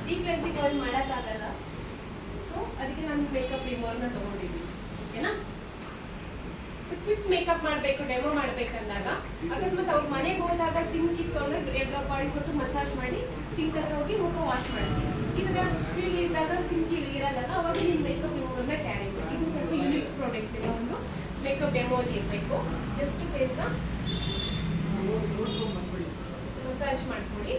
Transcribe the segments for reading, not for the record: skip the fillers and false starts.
Deep cleansing oil ಮಾಡೋಕ್ಕಾಗಲ್ಲ. So ಅದಕ್ಕೆ ನಾನು ಮೇಕಪ್ ರಿಮೂವರ್ನ ತೊಗೊಂಡಿದ್ದೀನಿ. ಓಕೆನಾ? ಕ್ವಿಕ್ ಮೇಕಪ್ ಮಾಡಬೇಕು, ಡೆಮೋ ಮಾಡಬೇಕಂದಾಗ ಅಕಸ್ಮಾತ್ ಅವ್ರ ಮನೆಗೆ ಹೋದಾಗ ಸಿಂಕ್ ಇತ್ತು ಅಂದರೆ 2 ಡ್ರಾಪ್ ಆಯಿಲ್ ಕೊಟ್ಟು ಮಸಾಜ್ ಮಾಡಿ ಸಿಂಕ್ ಹತ್ರ ಹೋಗಿ ಮುಖ ವಾಶ್ ಮಾಡಿಸಿ. ಇದರ ಫೀಲ್ಡ್ ಇದ್ದಾಗ ಸಿಂಕ್ ಇರಲ್ಲ, ಅವಾಗ ನಿಮ್ಮ ಮೇಕಪ್ ರಿಮೂವರ್ನ ಕ್ಯಾರಿ ಮಾಡಿ. ಇದು ಸ್ವಲ್ಪ ಯೂನಿಕ್ ಪ್ರಾಡಕ್ಟ್ ಇದೆ, ಒಂದು ಮೇಕಪ್ ಡೆಮೋಲಿ ಇರಬೇಕು. ಜಸ್ಟ್ ಫೇಸ್ನ ಮಸಾಜ್ ಮಾಡ್ಕೊಳ್ಳಿ.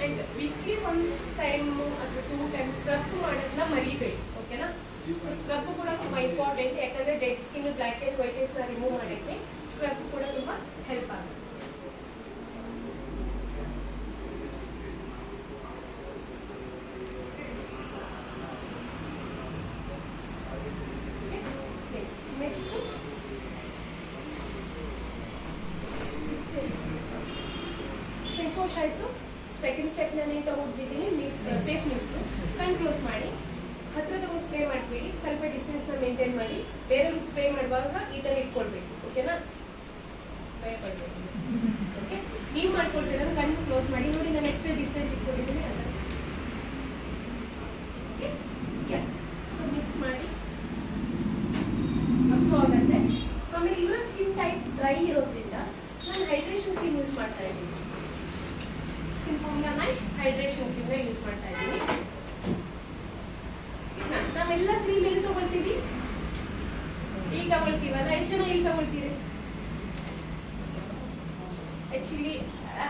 ಅಂಡ್ ವೀಕ್ಲಿ ಒನ್ಸ್ ಟೈಮ್ ಅಥವಾ 2 ಟೈಮ್ಸ್ ಸ್ಕ್ರಬ್ ಮಾಡೋದನ್ನ ಮರಿಬೇಡಿ. ಓಕೆನಾ? ಸೊ ಸ್ಕ್ರಬ್ ಕೂಡ ತುಂಬ ಇಂಪಾರ್ಟೆಂಟ್, ಯಾಕಂದ್ರೆ ಡೆಡ್ ಸ್ಕಿನ್, ಬ್ಲ್ಯಾಕ್ ಅಂಡ್ ವೈಟೇಸ್ನ ರಿಮೂವ್ ಮಾಡೋಕ್ಕೆ ಸ್ಕ್ರಬ್ ಕೂಡ ತುಂಬ ಹೆಲ್ಪ್ ಆಗುತ್ತೆ. ನೆಕ್ಸ್ಟ್ ಫೇಸ್ ವಾಶ್ ಆಯಿತು. ಸೆಕೆಂಡ್ ಸ್ಟೆಪ್ ನಾನು ತಗೊಂಡಿದ್ದೀನಿ ಫೇಸ್ ಮಿಸ್ಟ್. ಕಣ್ ಕ್ಲೋಸ್ ಮಾಡಿ, ಹತ್ರ ತಗೊಂಡು ಸ್ಪ್ರೇ ಮಾಡಿಬಿಡಿ. ಸ್ವಲ್ಪ ಡಿಸ್ಟೆನ್ಸ್ನ ಮೇಂಟೈನ್ ಮಾಡಿ. ಬೇರೆಯವ್ರಿಗೆ ಸ್ಪ್ರೇ ಮಾಡುವಾಗ ಈ ಥರ ಇಟ್ಕೊಳ್ಬೇಕು. ಓಕೆನಾ? ಭಯಪಡಬೇಕು. ಓಕೆ, ನೀವು ಮಾಡ್ಕೊಳ್ತೀರ ಕಣ್ಣು ಕ್ಲೋಸ್ ಮಾಡಿ. ನೋಡಿ ನಾನು ಎಷ್ಟು ಡಿಸ್ಟೆನ್ಸ್ ಇಟ್ಕೊಂಡಿದ್ದೀನಿ ಅಂತ. Okay, yes. ಸೊ ಮಿಸ್ಟ್ ಮಾಡಿ ಅಬ್ಸರ್ವ್ ಆಗುತ್ತೆ. ಆಮೇಲೆ ಇವರ ಸ್ಕಿನ್ ಟೈಪ್ ಡ್ರೈ ಇರೋದ್ರಿಂದ ನಾನು ಹೈಡ್ರೇಷನ್ ಕ್ರೀಮ್ ಯೂಸ್ ಮಾಡ್ತಾ ಇದ್ದೀನಿ. ಸ್ಕಿನ್ ಫಾರ್ಮ್ನ ಹೈಡ್ರೇಷನ್ ಕ್ರೀಮ್ನ ಯೂಸ್ ಮಾಡ್ತಾ ಇದ್ದೀನಿ. ನಾವೆಲ್ಲ ಕ್ರೀಮ್ ಎಲ್ಲಿ ತಗೊಳ್ತೀವಿ? ಈಗ ತಗೊಳ್ತೀವಲ್ಲ, ಎಷ್ಟು ಜನ ಇಲ್ಲಿ ತಗೊಳ್ತೀರಿ? ಆಕ್ಚುಲಿ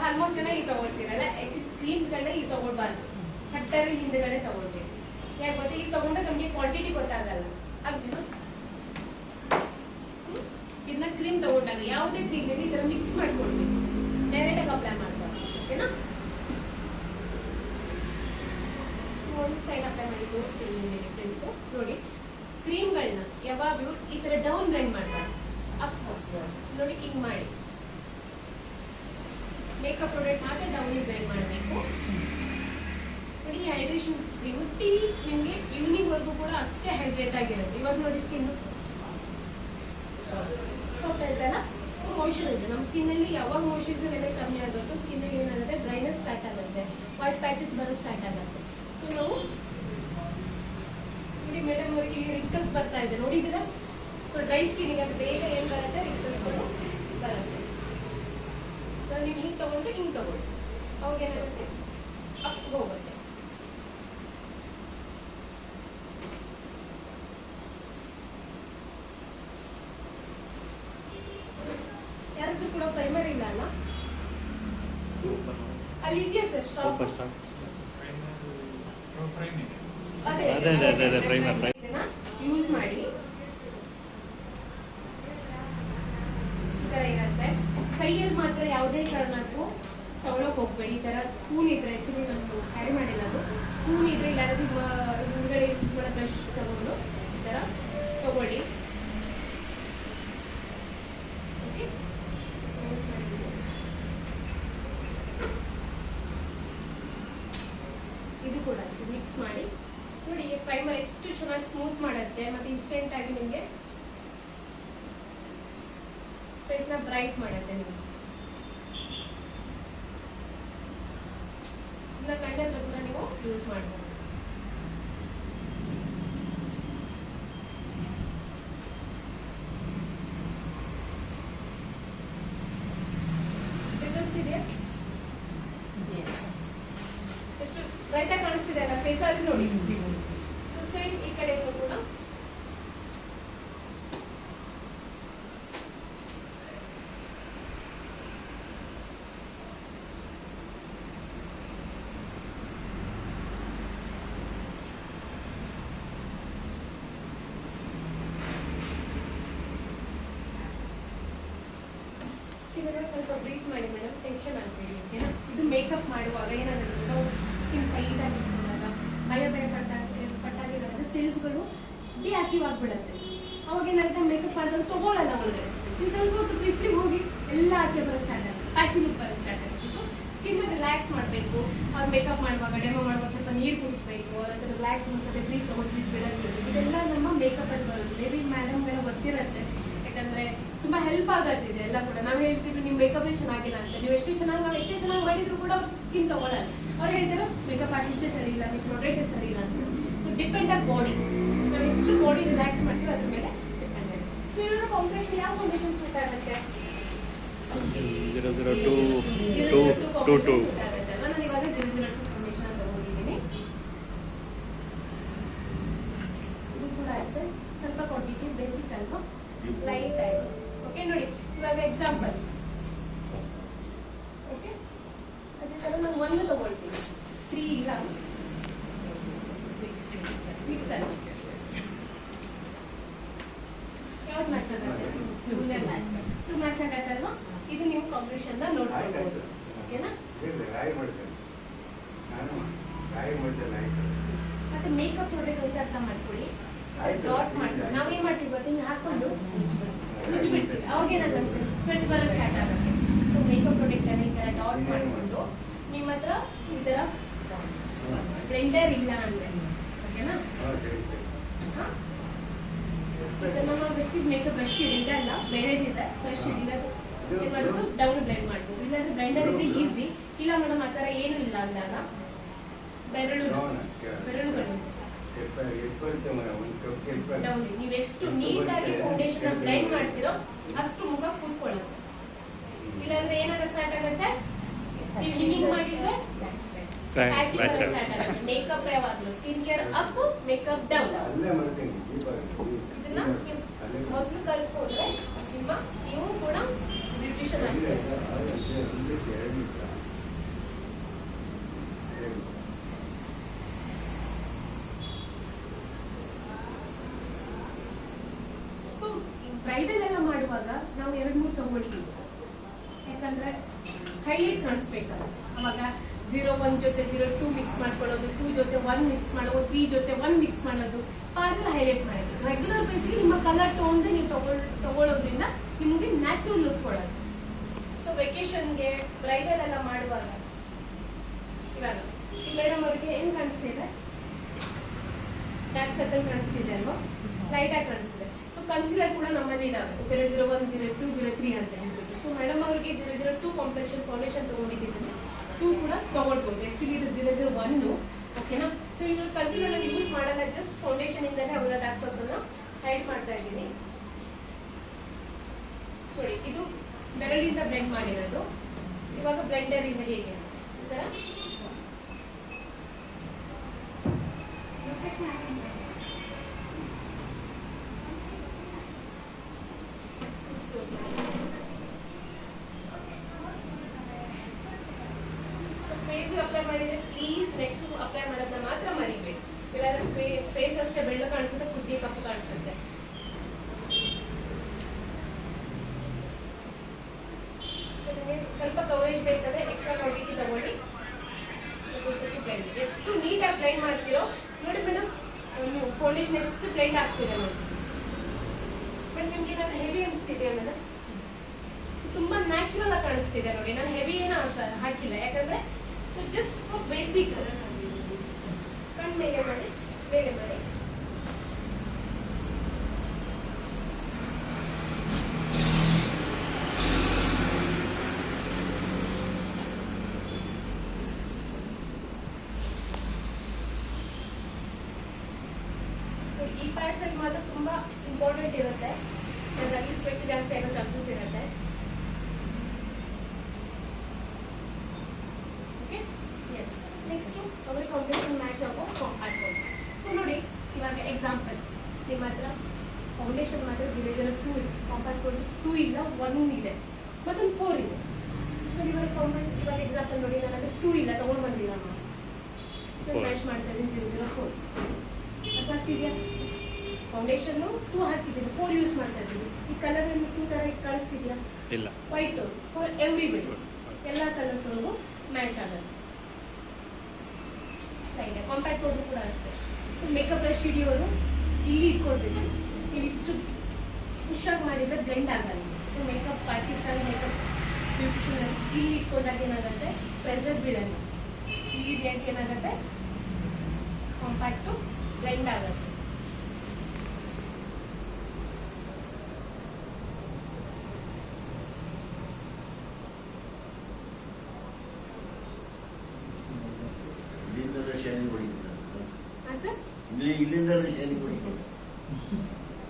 ಆಲ್ಮೋಸ್ಟ್ ಜನ ಇಲ್ಲಿ ತಗೊಳ್ತೀರಲ್ಲ. ಆಕ್ಚುಲಿ ಕ್ರೀಮ್ಸ್ಗಳನ್ನ ಇಲ್ಲಿ ತಗೊಳ್ಬಾರ್ದು, ಹಟ್ಟರ ಹಿಂದೆಗಡೆ ತಗೊಳ್ಬೇಕು. ಯಾಕೆ ಗೊತ್ತಾ? ಇಲ್ಲಿ ತಗೊಂಡ್ರೆ ನಮಗೆ ಕ್ವಾಂಟಿಟಿ ಗೊತ್ತಾಗಲ್ಲ. ಇದನ್ನ ಕ್ರೀಮ್ ತಗೊಂಡಾಗ ಯಾವುದೇ ಕ್ರೀಮ್ ಈ ಥರ ಮಿಕ್ಸ್ ಮಾಡ್ಕೊಳ್ಬೇಕು, ಡೈರೆಕ್ಟಾಗಿ ಅಪ್ಲೈ ಮಾಡ್ಬಾರ್ದು. ಓಕೆನಾ? ಒಂದು ಸೈಡ್ ಅಪ್ಲೈ ಮಾಡಿ ತೋರಿಸ್ತೀನಿ ನಿಮಗೆ ಡಿಫ್ರೆನ್ಸು. ನೋಡಿ, ಕ್ರೀಮ್ಗಳನ್ನ ಯಾವಾಗಲೂ ಈ ಥರ ಡೌನ್ ಬ್ಲೆಂಡ್ ಮಾಡಬಾರ್ದು, ಅಪ್ ನೋಡಿ ಹಿಂಗೆ ಮಾಡಿ. ಮೇಕಪ್ ಪ್ರಾಡಕ್ಟ್ ಮಾತ್ರ ಡೌನಿಗೆ ಬ್ಲೆಂಡ್ ಮಾಡಬೇಕು. ನೋಡಿ, ಈ ಹೈಡ್ರೇಷನ್ ಕ್ರೀಮು ನಿಮಗೆ ಈವ್ನಿಂಗ್ವರೆಗೂ ಕೂಡ ಅಷ್ಟೇ ಹೈಡ್ರೇಟ್ ಆಗಿರುತ್ತೆ. ಇವಾಗ ನೋಡಿ ಸ್ಕಿನ್ನು ಸಾಫ್ಟ್ ಆಯ್ತಲ್ಲ. ಸೊ ಮಾಯ್ಶ್ಚರೈಸರ್ ನಮ್ಮ ಸ್ಕಿನ್ನಲ್ಲಿ ಯಾವಾಗ ಮಾಯ್ಶ್ಚರೈಸರ್ ಎಲ್ಲ ಕಮ್ಮಿ ಆಗುತ್ತೋ ಸ್ಕಿನ್ನಲ್ಲಿ ಏನಾಗುತ್ತೆ, ಡ್ರೈನೆಸ್ ಸ್ಟಾರ್ಟ್ ಆಗುತ್ತೆ, ವೈಟ್ ಪ್ಯಾಚಸ್ ಬರೋದು ಸ್ಟಾರ್ಟ್ ಆಗುತ್ತೆ. ಸೊ ನಾವು ನೋಡಿ ಮೇಡಮ್ ಅವರಿಗೆ ರಿಂಕಲ್ಸ್ ಬರ್ತಾ ಇದೆ, ನೋಡಿದ್ದೀರಾ? ಸೊ ಡ್ರೈ ಸ್ಕಿನ್ನಿಗೆ ಅದು ಬೇಗ ಏನು ಬರುತ್ತೆ, ರಿಂಕಲ್ಸ್ಗಳು ಬರುತ್ತೆ. ನೀವು ಹಿಂಗೆ ತಗೊಂಡ್ರೆ ಹಿಂಗೆ ತಗೊಳ್ಳಿ, ಅವಾಗ ಏನಾಗುತ್ತೆ, ಅಪ್ ಹೋಗುತ್ತೆ. ಯಾರದ್ದು ಕೂಡ ಪ್ರೈಮರ್ ಇಲ್ಲ ಅಲ್ಲ? ಅಲ್ಲಿ ಇದೆಯಾ ಸರ್ ಸ್ಟಾಕ್? ಇದನ್ನ ಯೂಸ್ ಮಾಡಿ. ಈ ಥರ ಇರುತ್ತೆ. ಕೈಯಲ್ಲಿ ಮಾತ್ರ ಯಾವುದೇ ಕಾರಣಕ್ಕೂ ತಗೊಳಕ್ ಹೋಗ್ಬೇಡಿ. ಈ ಥರ ಸ್ಪೂನ್ ಇದ್ರೆ, ಆ್ಯಕ್ಚುಲಿ ನಾನು ಕ್ಯಾರಿ ಮಾಡಿಲ್ಲ, ಅದು ಸ್ಪೂನ್ ಇದ್ರೆ ಇಲ್ಲಾದ್ರೂ ಹಿಂದ್ಗಡೆ ಯೂಸ್ ಮಾಡೋ ಬ್ರಷ್ ತಗೊಂಡು ಈ ಥರ ತಗೊಳ್ಳಿ. ಓಕೆ, ಇದು ಕೂಡ ಅಷ್ಟೇ ಮಿಕ್ಸ್ ಮಾಡಿ. ನೋಡಿ, ಪ್ರೈಮರ್ ಎಷ್ಟು ಚೆನ್ನಾಗಿ ಸ್ಮೂತ್ ಮಾಡುತ್ತೆ ಮತ್ತು ಇನ್ಸ್ಟೆಂಟ್ ಆಗಿ ನಿಮಗೆ ಫೇಸ್ನ ಬ್ರೈಟ್ ಮಾಡುತ್ತೆ. ನಿಮಗೆ ಇದನ್ನ ಕಣ್ಣಲ್ಲಿ ಕೂಡ ನೀವು ಯೂಸ್ ಮಾಡ್ಬೋದು. ಡಿಫ್ರೆನ್ಸ್ ಇದೆಯಾ? ಎಷ್ಟು ಬ್ರೈಟಾಗಿ ಕಾಣಿಸ್ತಿದೆ ಅಲ್ಲ ಫೇಸಲ್ಲಿ ನೋಡಿ. ಸೊ ಸೇಮ್ ಈ ಕಡೆ ಕೂಡ ಸ್ವಲ್ಪ ಬ್ರೀತ್ ಮಾಡಿ ಮೇಡಮ್, ಟೆನ್ಷನ್ ಆಗಬೇಡಿ. ಓಕೆನಾ? ಇದು ಮೇಕಪ್ ಮಾಡುವಾಗ ಏನಾದರೂ ನಾವು ಸ್ಕಿನ್ ಟೈಟ್ ಆಗಿಟ್ಕೊಂಡಾಗ ಭಯ ಪಟ್ಟಾಗಿರೋದ್ರಿಂದ ಸೆಲ್ಸ್ಗಳು ಡಿಆಕ್ಟಿವ್ ಆಗಿಬಿಡುತ್ತೆ. ಅವಾಗ ಏನಾಗುತ್ತೆ ಮೇಕಪ್ ಮಾಡಿದ್ರೆ ತಗೊಳ್ಳಲ್ಲ ಒಳಗಡೆ. ನೀವು ಸ್ವಲ್ಪ ಹೊತ್ತು ಬಿಸಿಲಿಗೆ ಹೋಗಿ ಎಲ್ಲ ಆಚೆ ಬರೋ ಸ್ಟಾರ್ಟ್ ಆಗುತ್ತೆ, ಪ್ಯಾಚಿ ಲುಕ್ ಬರೋ ಸ್ಟಾರ್ಟ್ ಆಗುತ್ತೆ. ಸೊ ಸ್ಕಿನ್ ರಿಲ್ಯಾಕ್ಸ್ ಮಾಡಬೇಕು. ಅವ್ರು ಮೇಕಪ್ ಮಾಡುವಾಗ ಡೆಮೋ ಮಾಡುವಾಗ ಸ್ವಲ್ಪ ನೀರು ಕುಡಿಸ್ಬೇಕು, ಅದಕ್ಕೆ ರಿಲ್ಯಾಕ್ಸ್ ಒಂದ್ಸಲ ಬ್ರೀತ್ ತೊಗೊಂಡು ಬ್ರೀತ್ ಬಿಡೋದು. ಇದೆಲ್ಲ ನಮ್ಮ ಮೇಕಪ್ಪಲ್ಲಿ ಬರೋದು. ಮೇ ಬಿ ಮೇಡಮ್ಗೆಲ್ಲ ಗೊತ್ತಿರುತ್ತೆ, ಯಾಕಂದರೆ ತುಂಬ ಹೆಲ್ಪ್ ಆಗತ್ತಿದೆ ಎಲ್ಲ ಕೂಡ. ನಾವು ಹೇಳ್ತೀವಿ ನಿಮ್ಮ ಮೇಕಪ್ಪೇ ಚೆನ್ನಾಗಿಲ್ಲ ಅಂತ. ನೀವು ಎಷ್ಟೇ ಚೆನ್ನಾಗಿ ಮಾಡಿದ್ರು ಕೂಡ ಸ್ಕಿನ್ ತೊಗೊಳ್ಳಲ್ಲ. ಅವ್ರು ಹೇಳ್ತಾರೆ ಮೇಕಪ್ ಆರ್ಟಿಸ್ಟೇ ಸರಿ ಇಲ್ಲ, ನಿಮ್ಮ ಪ್ರಾಡಕ್ಟೇ ಸರಿ ಇಲ್ಲ ಅಂತ. ಸೊ ಡಿಪೆಂಡ್ ಆನ್ ಬಾಡಿ, ನಾವು ಎಷ್ಟು ಬಾಡಿ ರಿಲ್ಯಾಕ್ಸ್ ಮಾಡ್ತೀವಿ ಅದ್ರ ಮೇಲೆ ಡಿಪೆಂಡ್ ಆಗುತ್ತೆ. ಸೊ ಇವಾಗ ಕಾಂಬಿನೇಷನ್ ಯಾವ ಕಾಂಬಿನೇಷನ್ ಸೂಟ್ ಆಗುತ್ತೆ? 00222 ಸೂಟ್ ಆಗುತ್ತೆ ಅಲ್ವಾ? ನಾನು ಇವಾಗ 002 ಕಾಂಬಿನೇಷನ್ ತಗೊಂಡಿದ್ದೀನಿ. ಇದು ಕೂಡ ಅಷ್ಟೇ, ಸ್ವಲ್ಪ ಕ್ವಾಂಟಿಟಿ ಬೇಸಿಕ್ ಅಲ್ವಾ, ಲೈಟ್ ಆಯಿತು. ಓಕೆ ನೋಡಿ ಇವಾಗ ಎಕ್ಸಾಂಪಲ್. ಓಕೆ ಅದೇ ಥರ ನಾನು ಒಂದು ತಗೊಳ್ತೀನಿ. 3 ಇಲ್ಲ ಮಿಕ್ಸ್ ಅಲ್ಲಿ ಯಾವ್ದು ಮ್ಯಾಚ್ ಆಗುತ್ತೆ? ಟು ಮ್ಯಾಚ್ ಆಗತ್ತಲ್ವಾ? ಇದು ನೀವು ಕಾಂಬಿನೇಷನ್ ನೋಡ್ಕೊಳ್ಬೋದು. ಓಕೆನಾ? ಮತ್ತೆ ಮೇಕಪ್ ಪ್ರಾಡಕ್ಟ್ ಅಂತ ಅರ್ಥ ಮಾಡ್ಕೊಳ್ಳಿ. ಡಾಟ್ ಮಾಡ್ತೀವಿ, ನಾವೇನ್ ಮಾಡ್ತೀವಿ ಗೊತ್ತಾ, ಹಿಂಗೆ ಹಾಕೊಂಡು ಮುಚ್ಚಿಬಿಡ್ತೀವಿ. ಅವಾಗ ಏನಾಗುತ್ತೆ, ಸ್ವೆಟ್ ಬರೋ ಸ್ಟಾರ್ಟ್ ಆಗುತ್ತೆ. ಸೊ ಮೇಕಪ್ ಪ್ರಾಡಕ್ಟ್ ಅನ್ನ ಈ ಥರ ಡಾಟ್ ಮಾಡಿಕೊಂಡು ನಿಮ್ಮ ಹತ್ರ ಈ ಥರ ಬ್ಲೆಂಡರ್ ಇಲ್ಲ ಅಂದರೆ ಓಕೆನಾ? ನಮ್ಮ ಬೆಸ್ಟೀಸ್ ಮೇಕಪ್ ಬ್ರಷ್ ಇದೆಲ್ಲ ಬೇರೆದಿದೆ, ಬ್ರಷ್ ಇದೆ, ಏನು ಮಾಡೋದು ಡೌನ್ ಬ್ಲೆಂಡ್ ಮಾಡ್ಬೋದು. ಇಲ್ಲಾಂದ್ರೆ ಬ್ಲೆಂಡರ್ ಇದ್ರೆ ಈಸಿ. ಇಲ್ಲ ಮೇಡಮ್ ಆ ಥರ ಏನೂ ಇಲ್ಲ ಅಂದಾಗ ಬೆರಳುಗಳು ಡೌನ್. ನೀವು ಎಷ್ಟು ನೀಟಾಗಿ ಫೌಂಡೇಶನ್ ಬ್ಲೆಂಡ್ ಮಾಡ್ತೀರೋ ಅಷ್ಟು ಮುಖ ಕೂತ್ಕೊಳ್ಳುತ್ತೆ. ಇಲ್ಲಾಂದ್ರೆ ಏನಾಗ ಸ್ಟಾರ್ಟ್ ಆಗುತ್ತೆ, ನೀವು ಹಿಂಗ್ ಮಾಡಿದ್ರೆ ಸ್ಟಾರ್ಟ್ ಆಗುತ್ತೆ. ಮೇಕಪ್ ಯಾವಾಗಲೂ skin care up, makeup down. ಇದನ್ನ ಮೊದಲು ಕಲ್ತ್ಕೊಂಡ್ರೆ ನೀವು ಕೂಡ ಬ್ಯೂಟಿಷಿಯನ್ ಆಗ್ತೀರಿ. ಸೊ ಬ್ರೈಡಲ್ ಎಲ್ಲ ಮಾಡುವಾಗ ನಾವು 2-3 ತಗೊಳ್ತೀವಿ, ಯಾಕಂದ್ರೆ ಹೈಲೈಟ್ ಕಾಣಿಸ್ಬೇಕಲ್ಲ. ಅವಾಗ 0-1 ಜೊತೆ 0-2 ಮಿಕ್ಸ್ ಮಾಡ್ಕೊಳ್ಳೋದು, 2 ಜೊತೆ 1 ಮಿಕ್ಸ್ ಮಾಡೋದು, 3 ಜೊತೆ 1 ಮಿಕ್ಸ್ ಮಾಡೋದು, ಪಾರ್ಸಲ್ ಹೈಲೈಟ್ ಮಾಡೋದು. ರೆಗ್ಯುಲರ್ ಬೇಸಿಗೆ ನಿಮ್ಮ ಕಲರ್ ಟೋನ್ಗೆ ನೀವು ತಗೊಳ್ಳೋದ್ರಿಂದ ನಿಮಗೆ ನ್ಯಾಚುರಲ್ ಲುಕ್ ಕೊಡೋದು. ಸೊ ವೆಕೇಶನ್ಗೆ ಬ್ರೈಡಲ್ ಎಲ್ಲ ಮಾಡುವಾಗ ಇವಾಗ ಈ ಮೇಡಮ್ ಅವ್ರಿಗೆ ಏನು ಕಾಣಿಸ್ತಿದೆ, ಡಾರ್ಕ್ ಸರ್ಕಲ್ ಕಾಣಿಸ್ತಿದೆ ಅಲ್ವಾ, ಲೈಟಾಗಿ ಕಾಣಿಸ್ತಿದೆ. ಸೊ ಕನ್ಸಿಲರ್ ಕೂಡ ನಮ್ಮಲ್ಲಿ ಇದಾವೆ, 0-1, 0-2, 0-3 ಅಂತ ಹೇಳ್ಬಿಟ್ಟು. ಸೊ ಮೇಡಮ್ ಅವರಿಗೆ 0-02 ಕಾಂಪ್ಲೆಕ್ಷನ್ ಫೌಂಡೇಶನ್ ತೊಗೊಂಡಿದ್ದೀನಿ, 2 ಕೂಡ ತೊಗೊಳ್ಬೋದು. ಆ್ಯಕ್ಚುಲಿ ಇದು 0-01 ಓಕೆನಾ? ಸೊ ಇನ್ನು ಕನ್ಸಿಲರ್ ಯೂಸ್ ಮಾಡಲ್ಲ, ಜಸ್ಟ್ ಫೌಂಡೇಶನ್ ಇಂದಲೇ ಅವರ ಡಾರ್ಕ್ ಸರ್ಕಲ್ನ ಹೈಡ್ ಮಾಡ್ತಾ ಇದ್ದೀನಿ. ನೋಡಿ ಇದು ಬೆರಳಿಂದ ಬ್ಲೆಂಡ್ ಮಾಡಿರೋದು. ಇವಾಗ ಬ್ಲೆಂಡರ್ ಇಂದ ಹೇಗೆ ಈ ಥರ ಫೇಸ್ ಅಪ್ಲೈ ಮಾಡಿದ್ರೆ ಪ್ಲೀಸ್ ನೆಕ್ ಅಪ್ಲೈ ಮಾಡೋದನ್ನ ಮಾತ್ರ ಮರಿಬೇಡಿ. ಇಲ್ಲಾಂದ್ರೆ ಫೇಸ್ ಅಷ್ಟೇ ಬೆಳ್ಳ ಕಾಣಿಸುತ್ತೆ, ಕುದ್ದಿ ಕಪ್ಪು ಕಾಣಿಸುತ್ತೆ. ಸ್ವಲ್ಪ ಕವರೇಜ್ ಬೇಕಾದ್ರೆ ಎಕ್ಸ್ಟ್ರಾ ಕ್ವಾಂಟಿಟಿ ತಗೊಳ್ಳಿ. ಬ್ಲೆಂಡ್ ಎಷ್ಟು ನೀಟಾಗಿ ಬ್ಲೆಂಡ್ ಮಾಡ್ತೀರೋ ನೋಡಿ ಮೇಡಮ್, ಫೌಂಡೇಶನ್ ಎಷ್ಟು ಬ್ಲೆಂಡ್ ಆಗ್ತಿದೆ ನೋಡಿ. ಬಟ್ ನಿಮ್ಗೆ ಏನಾದ್ರು ಹೆವಿ ಅನಿಸ್ತಿದೆಯಾ ಮೇಡಮ್? ಸೊ ತುಂಬಾ ನ್ಯಾಚುರಲ್ ಆಗಿ ಕಾಣಿಸ್ತಿದೆ ನೋಡಿ. ನಾನು ಹೆವಿ ಏನೂ ಹಾಕಿಲ್ಲ, ಯಾಕಂದ್ರೆ ಸೊ ಜಸ್ಟ್ ಫಾರ್ ಬೇಸಿಕ್. ಕಣ್ಣು ಮೇಲೆ ಮಾಡಿ, ಬೇರೆ ಮಾಡಿ. ಈ ಪಾರ್ಟ್ಸ್ ಅಲ್ಲಿ ಮಾತ್ರ ತುಂಬಾ ಇಂಪಾರ್ಟೆಂಟ್ ಇರುತ್ತೆ, ಅದರಲ್ಲಿ ಸ್ವೆಟ್ ಜಾಸ್ತಿ ಆಗೋ ಚಾನ್ಸಸ್ ಇರುತ್ತೆ. Okay, yes. ನೆಕ್ಸ್ಟ್ ಅವ್ರ ಕಾಂಬಿನೇಷನ್ ಮ್ಯಾಚ್ ಆಗೋ ಕಾಂಪ್ಯಾಕ್ಟ್ ಪೌಡರ್. ಸೊ ನೋಡಿ ಇವಾಗ ಎಕ್ಸಾಂಪಲ್, ನಿಮ್ಮ ಹತ್ರ ಫೌಂಡೇಶನ್ ಮಾತ್ರ 0-02 ಇದೆ, ಕಾಂಪ್ಯಾಕ್ಟ್ ಪೌಡರ್ 2 ಇಲ್ಲ, 1 ಇದೆ, ಮತ್ತೊಂದು 4 ಇದೆ. ಸೊ ಇವಾಗ ಎಕ್ಸಾಂಪಲ್ ನೋಡಿ, ನನ್ನ ಹತ್ರ 2 ಇಲ್ಲ, ತಗೊಂಡು ಬಂದಿಲ್ಲ ನಾವು, ಮ್ಯಾಚ್ ಮಾಡ್ತಾ ಇದ್ದೀನಿ 0-04. ಅರ್ಥ ಆಗ್ತಿದೆಯಾ? ಫೌಂಡೇಶನ್ 2 ಹಾಕಿದ್ದೀನಿ, 4 ಯೂಸ್ ಮಾಡ್ತಾ ಇದ್ದೀನಿ. ಈ ಕಲರ್ 2 ತರ ಕಾಣಿಸ್ತಿದ್ಯಾ? ಇಲ್ಲ, ವೈಟ್ ಫಾರ್ ಎವ್ರಿಬಡಿ, ಎಲ್ಲ ಕಲರ್ಗಳಿಗೂ ಮ್ಯಾಚ್ ಆಗುತ್ತೆ. ಕಾಂಪ್ಯಾಕ್ಟ್ ಪೌಡರ್ ಕೂಡ ಅಷ್ಟೇ. ಸೊ ಮೇಕಪ್ ಬ್ರಷ್ ಹಿಡಿಯೋರು ಇಲ್ಲಿ ಇಟ್ಕೊಳ್ಬೇಕು, ನೀವು ಇಷ್ಟು ಪುಷಾಗಿ ಮಾಡಿದ್ರೆ ಬ್ಲೆಂಡ್ ಆಗಲ್ಲ. ಸೊ ಮೇಕಪ್ ಆರ್ಟಿಸ್ಟ್ ಆಗಿ ಮೇಕಪ್ ಬ್ಯೂಟಿಷಿಯನ್ ಇಲ್ಲಿ ಇಟ್ಕೊಂಡಾಗ ಏನಾಗುತ್ತೆ, ಪ್ರೆಸರ್ ಬೀಳಲ್ಲ, ಈಸಿಯಾಗಿ ಏನಾಗುತ್ತೆ, ಕಾಂಪ್ಯಾಕ್ಟು ಬ್ಲೆಂಡ್ ಆಗುತ್ತೆ.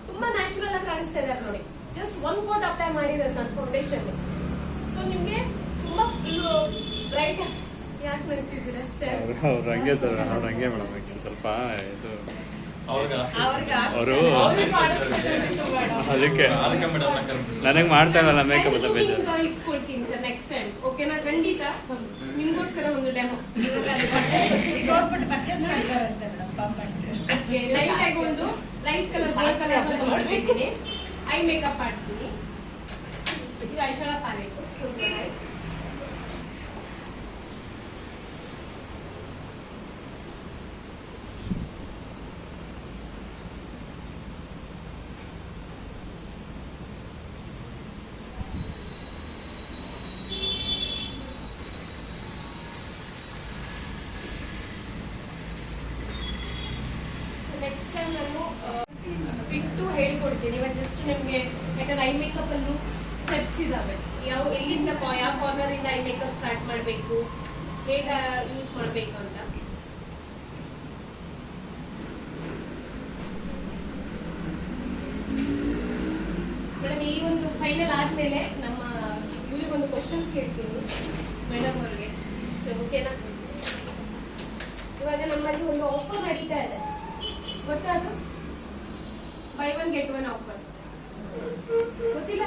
ತುಂಬಾ ನ್ಯಾಚುರಲ್ ಆಗಿ ಕಾಣಿಸ್ತಾ ಇದ್ದಾರೆ ನೋಡಿ. ಜಸ್ಟ್ ಒನ್ ಕೋಟ್ ಅಪ್ಲೈ ಮಾಡಿರೋದು ನನ್ನ ಫೌಂಡೇಶನ್. ಸೊ ನಿಮ್ಗೆ ತುಂಬಾ ಬ್ರೈಟ್. ಯಾಕೆ ನೋಡ್ತಿದ್ದೀರಾ ಸರ್? ಅವ್ರು ಹಂಗೆ ಸರ್, ಅವ್ರು ಹಂಗೆ ಮೇಡಮ್. ಸ್ವಲ್ಪ ಇದು ಅವರು ಅದಕ್ಕೆ ನನಗೆ ಮಾಡ್ತಾ ಇರಲ್ಲ ಮೇಕಪ್ ಅಂತ ಬೇಜಾರು. ಇಟ್ಕೊಳ್ತೀನಿ ಸರ್ ನೆಕ್ಸ್ಟ್ ಟೈಮ್. ಓಕೆನಾ? ಖಂಡಿತ ನಿಮ್ಗೋಸ್ಕರ ಒಂದು ಡೆಮೋ ಲೈಟ್ ಆಗಿ ಒಂದು ಲೈಟ್ ಕಲರ್ ಮಾಡ್ತಿದ್ದೀನಿ. ಐ ಮೇಕಪ್ ಮಾಡ್ತೀನಿ. ಇದು ಐಶಾಡೋ ಪ್ಯಾಲೆಟ್. ನೆಕ್ಸ್ಟ್ ಟೈಮ್ ನಾನು ಬಿಟ್ಟು ಹೇಳ್ಕೊಡ್ತೀನಿ. ಇವಾಗ ಜಸ್ಟ್ ನಿಮಗೆ ಯಾಕಂದ್ರೆ ಐ ಮೇಕಪ್ ಅಲ್ಲೂ ಸ್ಟೆಪ್ಸ್ ಇದಾವೆ. ಎಲ್ಲಿಂದ ಯಾವ ಕಾರ್ನರ್ ಇಂದ ಐ ಮೇಕಪ್ ಸ್ಟಾರ್ಟ್ ಮಾಡಬೇಕು, ಹೇಗೆ ಯೂಸ್ ಮಾಡಬೇಕು ಅಂತ. ಮೇಡಮ್ ಈ ಒಂದು ಫೈನಲ್ ಆದ್ಮೇಲೆ ನಮ್ಮ ಇವ್ರಿಗೊಂದು ಕ್ವಶನ್ಸ್ ಕೇಳ್ತೀನಿ ಮೇಡಮ್ ಅವ್ರಿಗೆ. ಇಷ್ಟು ಓಕೆನಾ? ಇವಾಗ ನಮ್ಮಲ್ಲಿ ಒಂದು ಆಫರ್ ನಡೀತಾ ಇದೆ, ಗೊತ್ತಾ? ಅದು by one get one offer. ಗೊತ್ತಿಲ್ಲ?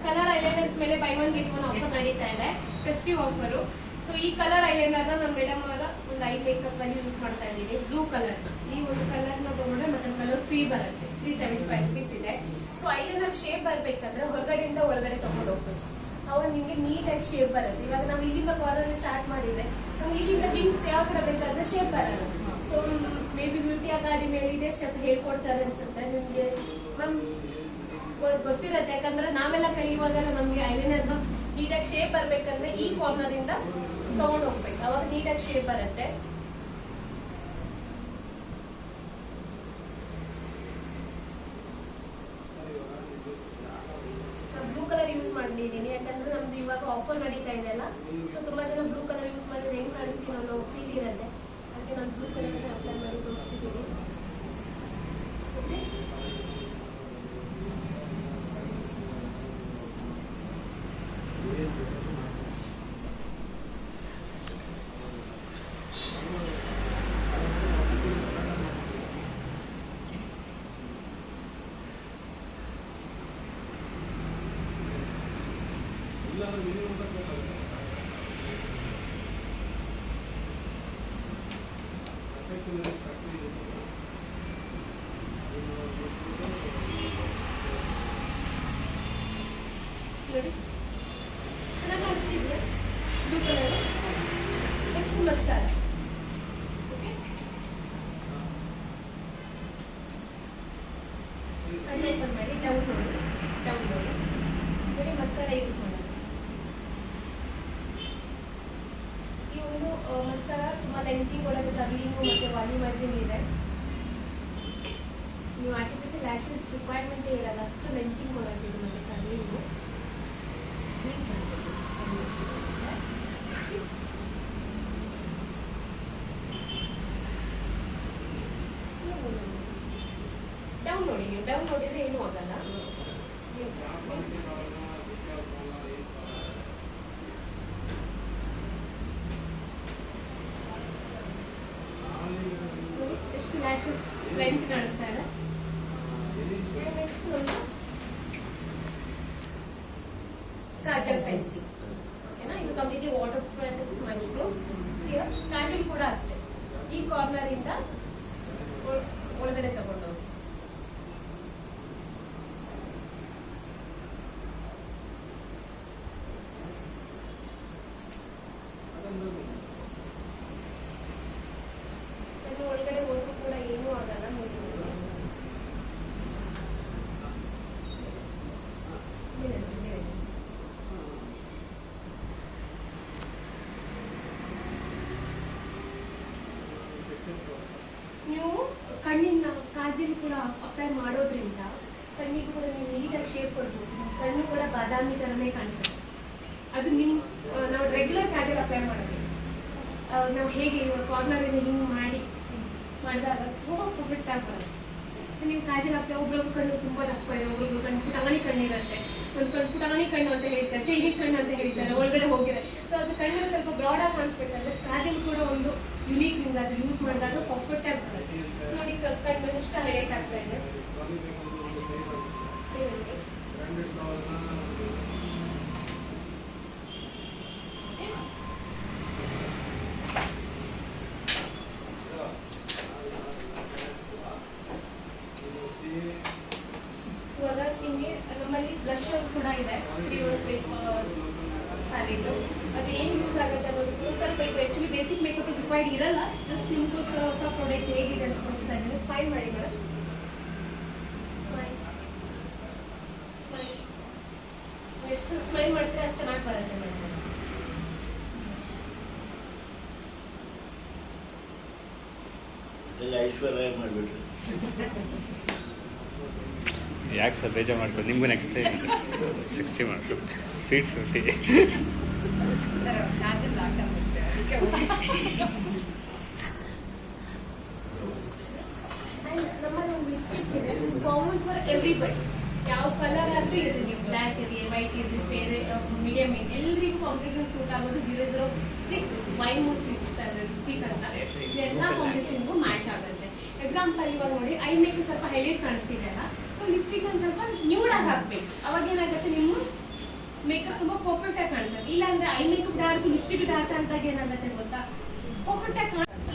ಕಲರ್ ಐಲೈನರ್ಸ್ ಮೇಲೆ by one get one offer ನಡೀತಾ ಇದೆ, ಫೆಸ್ಟಿವ್ ಆಫರು. ಸೊ ಈ ಕಲರ್ ಐಲೈನರ್ನ ನಮ್ಮ ಮೇಡಮ್ ಅವರ ಒಂದು ಐ ಮೇಕಪ್ ಅಲ್ಲಿ ಯೂಸ್ ಮಾಡ್ತಾ ಇದ್ದೀನಿ. ಬ್ಲೂ ಕಲರ್ನ, ಈ ಒಂದು ಕಲರ್ನ ತಗೊಂಡ್ರೆ ಮತ್ತೆ ಕಲರ್ ಫ್ರೀ ಬರುತ್ತೆ. 375 rupees ಇದೆ. ಸೊ ಐಲೈನರ್ ಶೇಪ್ ಬರ್ಬೇಕಂದ್ರೆ ಹೊರಗಡೆಯಿಂದ ಒಳಗಡೆ ತಗೊಂಡು ಹೋಗ್ಬೇಕು, ಅವಾಗ ನಿಮ್ಗೆ ನೀಟಾಗಿ ಶೇಪ್ ಬರುತ್ತೆ. ಇವಾಗ ನಾವು ಇಲ್ಲಿಂದ ಕಾರ್ನರ್ ಸ್ಟಾರ್ಟ್ ಮಾಡಿದ್ರೆ ನಮ್ಗೆ ಇಲ್ಲಿಂದ ವಿಂಗ್ಸ್ ಯಾವ ತರ ಬೇಕಾದ್ರೆ ಶೇಪ್ ಬರಲ್ಲ. ಸೊ ಮೇ ಬಿ ಬ್ಯೂಟಿ ಅಕಾಡೆಮಿಯಲ್ಲಿ ಇದೇ ಸ್ಟೆಪ್ ಹೇಳ್ಕೊಡ್ತಾರೆ ಅನ್ಸುತ್ತೆ ನಿಮ್ಗೆ ಮ್ಯಾಮ್, ಗೊತ್ತಿರತ್ತೆ. ಯಾಕಂದ್ರೆ ನಾವೆಲ್ಲ ಕಲಿಯುವಾಗೆಲ್ಲ ನಮ್ಗೆ ಐಲೈನರ್ನ ನೀಟಾಗಿ ಶೇಪ್ ಬರ್ಬೇಕಂದ್ರೆ ಈ ಕಾರ್ನರ್ ಇಂದ ತಗೊಂಡು ಹೋಗ್ಬೇಕು, ಅವಾಗ ನೀಟಾಗಿ ಶೇಪ್ ಬರುತ್ತೆ. ಬ್ಲೂ ಕಲರ್ ಯೂಸ್ ಮಾಡಿದ್ದೀನಿ ಯಾಕಂದ್ರೆ ನಮ್ದು ಇವಾಗ ಆಫರ್ ನಡೀತಾ ಇದೆ ಅಲ್ಲ. ಸೊ ತುಂಬಾ ಜನ ಬ್ಲೂ ಕಲರ್ ಯೂಸ್ ಮಾಡಿದ್ರೆ ಹೆಂಗ್ ಕಾಣಿಸ್ತೀವಿ ಅನ್ನೋ ಫೀಲ್ ಇರುತ್ತೆ. ಅದಕ್ಕೆ ನಾನು ಬ್ಲೂ ಕಲರ್ ಅಪ್ಲೈ ಮಾಡಿ ತೋರಿಸಿದ್ದೀನಿ. ನೋಡಿ ಚೆನ್ನಾಗಿ ಕಾಣಿಸ್ತಿದ್ಯಾ blue colour. Next mascara. Okay, ಅಲ್ಲಿ ಓಪನ್ ಮಾಡಿ ಡೌನ್ ನೋಡಿ, ಡೌನ್ ನೋಡಿ ನೋಡಿ ಮಸ್ಕಾರ ಯೂಸ್ ಮಾಡೋದು. ಈ ಒಂದು ಮಸ್ಕಾರ ತುಂಬಾ ಲೆಂತಿಂಗ್ ಒಳಗೆ ಕರ್ಲಿಂಗು ಮತ್ತೆ ವಾಲ್ಯೂಮೈಸಿಂಗ್ ಇದೆ. ನೀವು ಆರ್ಟಿಫಿಷಿಯಲ್ ಲ್ಯಾಶಸ್ ರಿಕ್ವೈರ್ಮೆಂಟೇ ಇರಲ್ಲ, ಅಷ್ಟು ಲೆಂತಿಂಗ್ ಒಳಗಿದೆ ಮತ್ತೆ ಕರ್ಲಿಂಗು. ಡೌನ್ ನೋಡಿ, ನೀವು ಡೌನ್ ನೋಡಿದ್ರೆ ಏನೂ ಆಗಲ್ಲ. ಎಷ್ಟು ಲ್ಯಾಶಸ್ ಲೆಂತ್ ಕಾಣಿಸ್ತಾ ಇದೆ. ನೆಕ್ಸ್ಟ್ ಒಂದು ಕಾಜಲ್ ಪೆನ್ಸಿಲ್. ಓಕೆನಾ? ಇದು completely waterproof smudge proof. Kajal ಕೂಡ ಅಷ್ಟೇ, ಈ ಕಾರ್ನರ್ ಇಂದ ಒಳಗಡೆ ತಗೊಂಡು ಒಳಗಡೆ ಹೋದ್ರೂ ಕೂಡ ಏನೂ ಆಗಲ್ಲ. ಬಾದಾಮಿ ಥರನೇ ಕಾಣಿಸುತ್ತೆ. ಅದು ನಾವು ರೆಗ್ಯುಲರ್ ಕಾಜಲ್ ಅಪ್ಲೈ ಮಾಡಬೇಕು. ನಾವು ಹೇಗೆ ಇವಾಗ ಕಾರ್ನರಿಂದ ಹಿಂಗೆ ಮಾಡಿದಾಗ ತುಂಬ ಪರ್ಫೆಕ್ಟ್ ಆಗಿ ಬರುತ್ತೆ. ಸೊ ನೀವು ಕಾಜಲ್ ಅಪ್ಲೈ ಒಬ್ರೊಬ್ರು ಕಣ್ಣು ತುಂಬ ದಪ್ಪ ಇದೆ, ಒಬ್ರೊಬ್ರು ಕಣ್ಣು ಪುಟಾಣಿ ಕಣ್ಣಿರುತ್ತೆ, ಒಂದು ಕಣ್ಣು ಪುಟಾಣಿ ಕಣ್ಣು ಅಂತ ಹೇಳ್ತಾರೆ, ಚೈನೀಸ್ ಕಣ್ಣು ಅಂತ ಹೇಳ್ತಾರೆ, ಒಳಗಡೆ ಹೋಗಿದೆ. ಸೊ ಅದು ಕಣ್ಣು ಸ್ವಲ್ಪ ಬ್ರಾಡಾಗಿ ಕಾಣಿಸ್ಬೇಕಂದ್ರೆ ಕಾಜಲ್ ಕೂಡ ಒಂದು ಯುನೀಕ್ ನಿಮ್ಗೆ ಅದು ಯೂಸ್ ಮಾಡಿದಾಗ ಪರ್ಫೆಕ್ಟ್ ಆಗಿ ಬರುತ್ತೆ. ಸೊ ನೋಡಿ ಕಣ್ಣು ಎಷ್ಟು ಹೈಲೈಟ್ ಆಗ್ತಾ ಇದೆ. ಇವಾಗ ನಿಮಗೆ ನಮ್ಮಲ್ಲಿ ಬ್ಲಷ್ ಕೂಡ ಇದೆ, ಫೇಸ್ ಪ್ಯಾಲೆಟು. ಅದು ಏನು ಯೂಸ್ ಆಗುತ್ತೆ ಅನ್ನೋದು ಸ್ವಲ್ಪ ಇದು ಆ್ಯಕ್ಚುಲಿ ಬೇಸಿಕ್ ಮೇಕಪ್ ರಿಕ್ವೈರ್ಡ್ ಇರಲ್ಲ. ಜಸ್ಟ್ ನಿಮಗೋಸ್ಕರ ಹೊಸ ಪ್ರಾಡಕ್ಟ್ ಹೇಗಿದೆ ಅಂತ ತೋರಿಸ್ತಾ ಇದ್ದೀನಿ. ಸ್ಮೈಲ್ ಮಾಡಿ ಮೇಡಮ್, ಸ್ಮೈಲ್ ಸ್ಮೈಲ್. ಎಷ್ಟು ಸ್ಮೈಲ್ ಮಾಡ್ತೀರಾ ಅಷ್ಟು ಚೆನ್ನಾಗಿ ಬರುತ್ತೆ ಮೇಡಮ್. ಐಶ್ವರ್ಯ ಮಾಡ್ಬಿಟ್ರಿ. ಯಾಕೆ ಸರ್ ಬೇಜಾರು ಮಾಡ್ಕೊಂಡು ನಿಮಗೂ ನೆಕ್ಸ್ಟ್ ಟೈಮ್ 60 ಮಾಡ್ಕೊಂಡು ಸ್ವೀಟ್ 50. ನಮ್ಮಲ್ಲಿ ಒಂದು ಲಿಪ್ಸ್ಟಿಕ್ ಇದೆ, ಕಾಮನ್ ಫಾರ್ ಎವ್ರಿಬಡಿ. ಯಾವ ಕಲರ್ ಆದರೂ ಇರಲಿ, ಬ್ಲ್ಯಾಕ್ ಇರಲಿ, ವೈಟ್ ಇರಲಿ, ಬೇರೆ ಮೀಡಿಯಮ್ ಇರಲಿ, ಎಲ್ಲರಿಗೂ ಕಾಂಬಿನೇಷನ್ ಸೂಟ್ ಆಗೋದು 006 ವೈನ್ ಮೂಸ್ ಲಿಪ್ಸ್ಟಿಕ್ ಅಂತ. ಎಲ್ಲ ಕಾಂಬಿನೇಷನ್ಗೂ ಮ್ಯಾಚ್ ಆಗುತ್ತೆ. ಎಕ್ಸಾಂಪಲ್ ಇವಾಗ ನೋಡಿ, ಐ ಮೇಕ್ ಸ್ವಲ್ಪ ಹೈಲೈಟ್ ಕಾಣಿಸ್ತಿದೆ ಅಲ್ಲ, ಸೊ ಲಿಪ್ಸ್ಟಿಕ್ ಒಂದು ಸ್ವಲ್ಪ ನ್ಯೂಡಾಗಿ ಹಾಕ್ಬೇಕು. ಅವಾಗ ಏನಾಗುತ್ತೆ, ನಿಮ್ಮ ಮೇಕಪ್ ತುಂಬ ಪರ್ಫೆಕ್ಟ್ ಆಗಿ ಕಾಣಿಸುತ್ತೆ. ಇಲ್ಲಾಂದ್ರೆ eye makeup dark, lipstick dark ಅಂತಾಗ ಏನಾಗುತ್ತೆ ಗೊತ್ತಾ, ಪರ್ಫೆಕ್ಟ್ ಆಗಿ ಕಾಣಿಸುತ್ತೆ.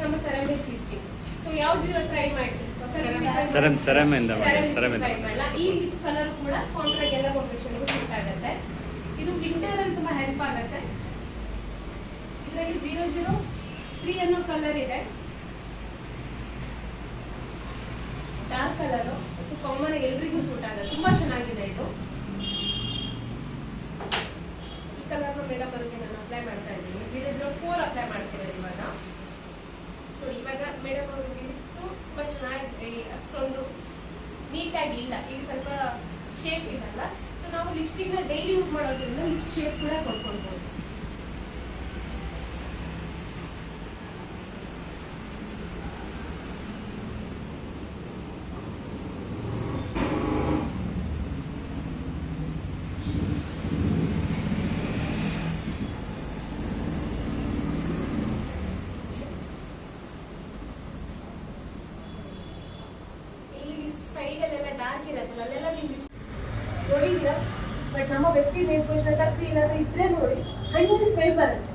ನಮ್ಮ ಸೆರಮಿಸ್ ಲಿಪ್ಸ್ಟಿಕ್. ಸೊ ಯಾವ್ದು ಟ್ರೈ ಮಾಡಿ, ಸೆರಮಿಂದ ಟ್ರೈ ಮಾಡಲ್ಲ. ಈ ಲಿಪ್ ಕಲರ್ ಕೂಡ ಕಾಂಟ್ರಾಕ್ಟ್ ಎಲ್ಲ ಕಾಂಬಿನೇಷನ್ಗೂ ಸೂಟ್ ಆಗುತ್ತೆ. ಇದು ವಿಂಟರ್ ಅಲ್ಲಿ ತುಂಬಾ ಹೆಲ್ಪ್ ಆಗುತ್ತೆ. ಇದರಲ್ಲಿ 003 ಅನ್ನೋ ಕಲರ್ ಇದೆ, ಡಾರ್ಕ್ ಕಲರು. ಸೊ ಕಾಮನ್ ಎಲ್ರಿಗೂ ಸೂಟ್ ಆಗುತ್ತೆ, ತುಂಬಾ ಚೆನ್ನಾಗಿದೆ ಇದು. ಈ ಕಲರ್ನ ಮೇಡಮ್ ಅವ್ರಿಗೆ ನಾನು ಅಪ್ಲೈ ಮಾಡ್ತಾ ಇದ್ದೀನಿ. 004 ಅಪ್ಲೈ ಮಾಡ್ತಿರೋದು ಇವಾಗ. ನೋಡಿ ಇವಾಗ ಮೇಡಮ್ ಅವ್ರ ಲಿಪ್ಸು ತುಂಬ ಚೆನ್ನಾಗಿ, ಅಷ್ಟೊಂದು ನೀಟಾಗಿ ಇಲ್ಲ, ಈಗ ಸ್ವಲ್ಪ ಶೇಪ್ ಇದಲ್ಲ. ಸೊ ನಾವು ಲಿಪ್ಸ್ಟಿಕ್ನ ಡೈಲಿ ಯೂಸ್ ಮಾಡೋದ್ರಿಂದ ಲಿಪ್ಸ್ ಶೇಪ್ ಕೂಡ ಕೊಡ್ಕೊಳ್ಬೋದು. ಸೈಡಲ್ಲೆಲ್ಲ ಡಾರ್ಕ್ ಇರತ್ತಲ್ಲ, ಅಲ್ಲೆಲ್ಲ ನೀವು ನೋಡಿದ್ದೀರಾ. ಬಟ್ ನಮ್ಮ ಬೆಸ್ಟಿ ನೇಲ್ ಪೋಸ್ಟ್ನ ತಪ್ಪಿ ಏನಾದರೂ ಇದ್ರೆ ನೋಡಿ, ಹಣ್ಣಿನ ಸ್ಮೆಲ್ ಬರುತ್ತೆ.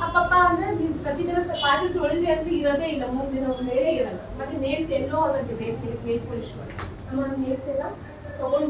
ಆ ಪಪ್ಪ ಅಂದ್ರೆ ನೀವು ಪ್ರತಿದಿನ ಪಾತ್ರೆ ತೊಳೆದ್ರಿ ಅಂದ್ರೆ ಇರೋದೇ ಇಲ್ಲ, 3 ದಿನ ಮೇಲೇ ಇರಲ್ಲ. ಮತ್ತೆ ನೇಲ್ಸ್ ಎಲ್ಲೋ ಆಗುತ್ತೆ ನೇಲ್ ಪಾಲಿಶ್. ನಮ್ಮ ನೇಲ್ಸ್ ಎಲ್ಲ ತಗೊಂಡು